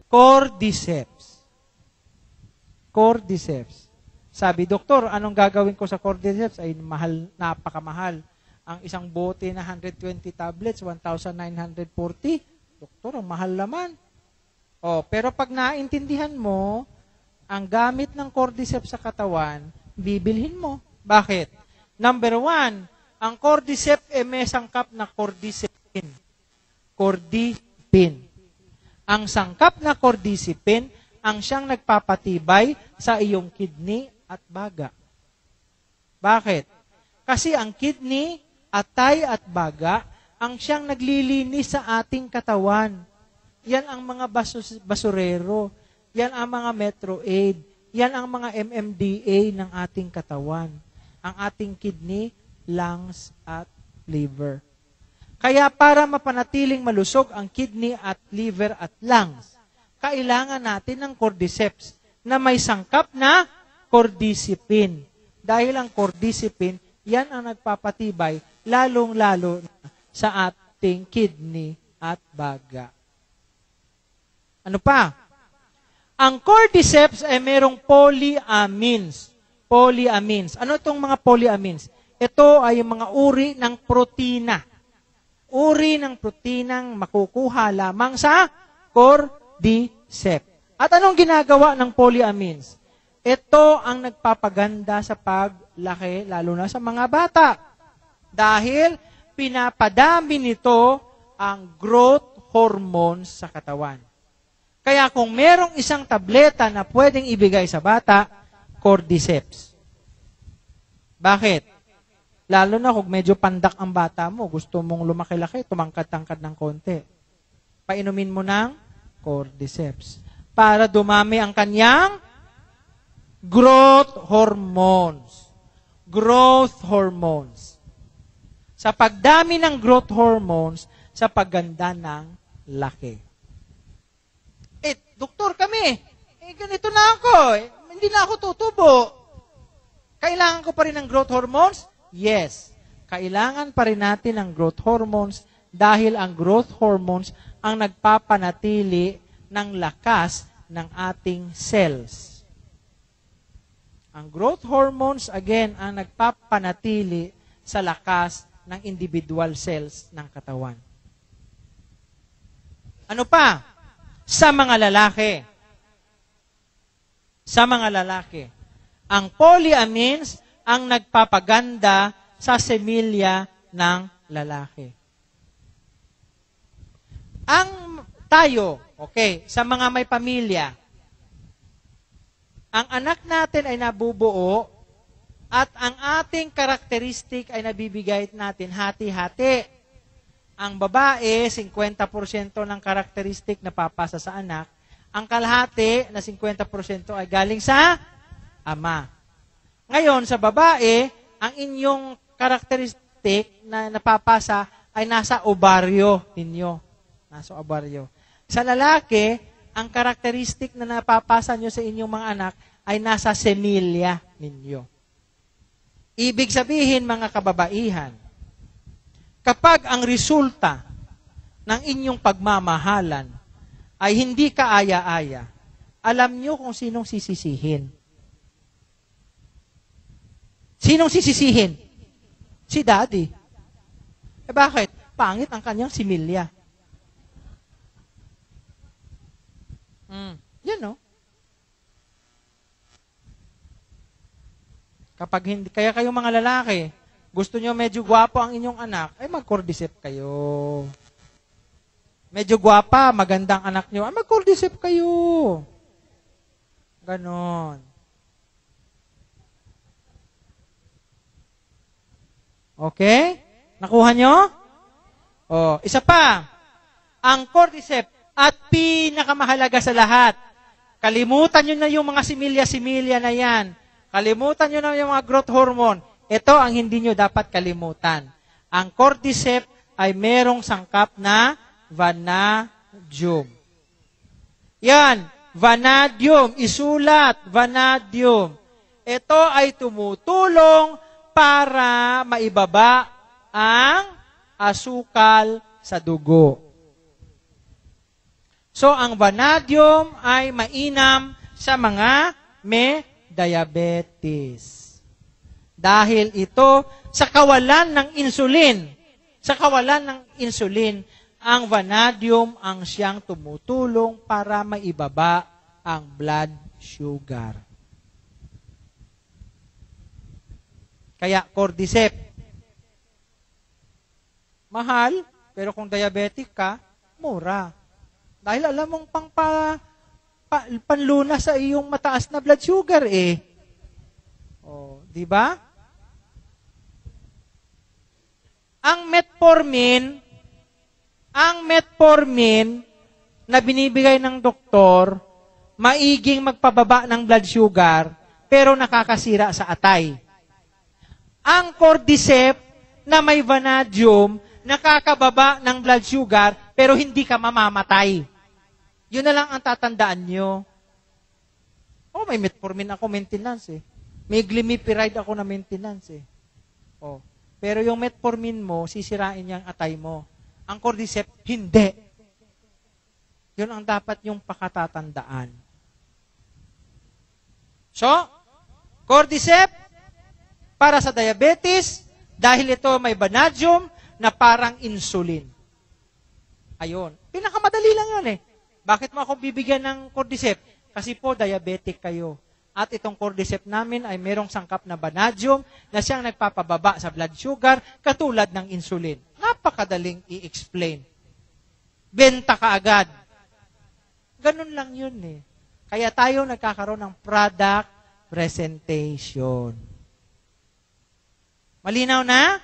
Cordyceps. Cordyceps. Sabi, doktor, anong gagawin ko sa cordyceps? Ay, mahal, napakamahal. Ang isang bote na 120 tablets, 1,940. Doktor, ang mahal naman. Pero pag naintindihan mo, ang gamit ng cordyceps sa katawan, bibilhin mo. Bakit? Number 1, ang cordyceps may sangkap na cordycepin. Cordycepin. Ang sangkap na cordycepin, ang siyang nagpapatibay sa iyong kidney at baga. Bakit? Kasi ang kidney, atay at baga, ang siyang naglilinis sa ating katawan. Yan ang mga basurero. Yan ang mga Metro-Aid. Yan ang mga MMDA ng ating katawan. Ang ating kidney, lungs, at liver. Kaya para mapanatiling malusog ang kidney at liver at lungs, kailangan natin ng cordyceps na may sangkap na cordycepin. Dahil ang cordycepin, yan ang nagpapatibay lalong-lalo sa ating kidney at baga. Ano pa? Ang cordyceps ay merong polyamines. Polyamines. Ano itong mga polyamines? Ito ay yung mga uri ng protina. Uri ng protinang makukuha lamang sa cordyceps. At anong ginagawa ng polyamines? Ito ang nagpapaganda sa paglaki, lalo na sa mga bata. Dahil pinapadami nito ang growth hormones sa katawan. Kaya kung merong isang tableta na pwedeng ibigay sa bata, cordyceps. Bakit? Lalo na kung medyo pandak ang bata mo, gusto mong lumaki-laki, tumangkad-tangkad ng konti. Painumin mo ng cordyceps para dumami ang kanyang growth hormones. Growth hormones. Sa pagdami ng growth hormones, sa pagganda ng laki. Doktor kami, ganito na ako, hindi na ako tutubo. Kailangan ko pa rin ng growth hormones? Yes. Kailangan pa rin natin ng growth hormones dahil ang growth hormones ang nagpapanatili ng lakas ng ating cells. Ang growth hormones, again, ang nagpapanatili sa lakas ng individual cells ng katawan. Ano pa? Sa mga lalaki. Sa mga lalaki. Ang polyamines ang nagpapaganda sa semilya ng lalaki. Ang tayo, sa mga may pamilya, ang anak natin ay nabubuo at ang ating karakteristik ay nabibigay natin hati-hati. Ang babae, 50% ng karakteristik na papasa sa anak. Ang kalahati na 50% ay galing sa ama. Ngayon, sa babae, ang inyong karakteristik na napapasa ay nasa ovaryo ninyo. Nasa ovaryo. Sa lalaki, ang karakteristik na napapasa nyo sa inyong mga anak ay nasa semilya ninyo. Ibig sabihin, mga kababaihan, kapag ang resulta ng inyong pagmamahalan ay hindi kaaya-aya, alam nyo kung sinong sisisihin. Sinong sisisihin? Si daddy. Bakit? Pangit ang kanyang similya. Yan, no? Kapag hindi, kaya kayong mga lalaki, gusto nyo medyo gwapo ang inyong anak, ay mag-cordyceps kayo. Medyo gwapa, magandang anak nyo, ay mag-cordyceps kayo. Ganon. Okay? Nakuha nyo? Isa pa. Ang cordyceps at pinakamahalaga sa lahat. Kalimutan nyo na yung mga similya-similya na yan. Kalimutan nyo na yung mga growth hormone. Ito ang hindi nyo dapat kalimutan. Ang cordyceps ay merong sangkap na vanadium. Yan, vanadium. Isulat, vanadium. Ito ay tumutulong para maibaba ang asukal sa dugo. So, ang vanadium ay mainam sa mga may diabetes. Dahil ito, sa kawalan ng insulin, ang vanadium ang siyang tumutulong para maibaba ang blood sugar. Kaya, cordyceps, mahal, pero kung diabetic ka, mura. Dahil alam mong panlunas sa iyong mataas na blood sugar eh. Oh, di ba? Ang metformin na binibigay ng doktor, maiging magpababa ng blood sugar, pero nakakasira sa atay. Ang cordyceps na may vanadium, nakakababa ng blood sugar, pero hindi ka mamamatay. Yun na lang ang tatandaan nyo. Oh, may metformin ako maintenance eh. May glimepiride ako na maintenance eh. Oh. Pero yung metformin mo, sisirain niya ang atay mo. Ang cordyceps, hindi. Yun ang dapat yung pakatatandaan. So, cordyceps, para sa diabetes, dahil ito may vanadium na parang insulin. Ayun. Pinakamadali lang yun eh. Bakit mo ako bibigyan ng cordyceps? Kasi po, diabetic kayo. At itong cordyceps namin ay merong sangkap na vanadium na siyang nagpapababa sa blood sugar katulad ng insulin. Napakadaling i-explain. Benta ka agad. Ganun lang yun eh. Kaya tayo nagkakaroon ng product presentation. Malinaw na?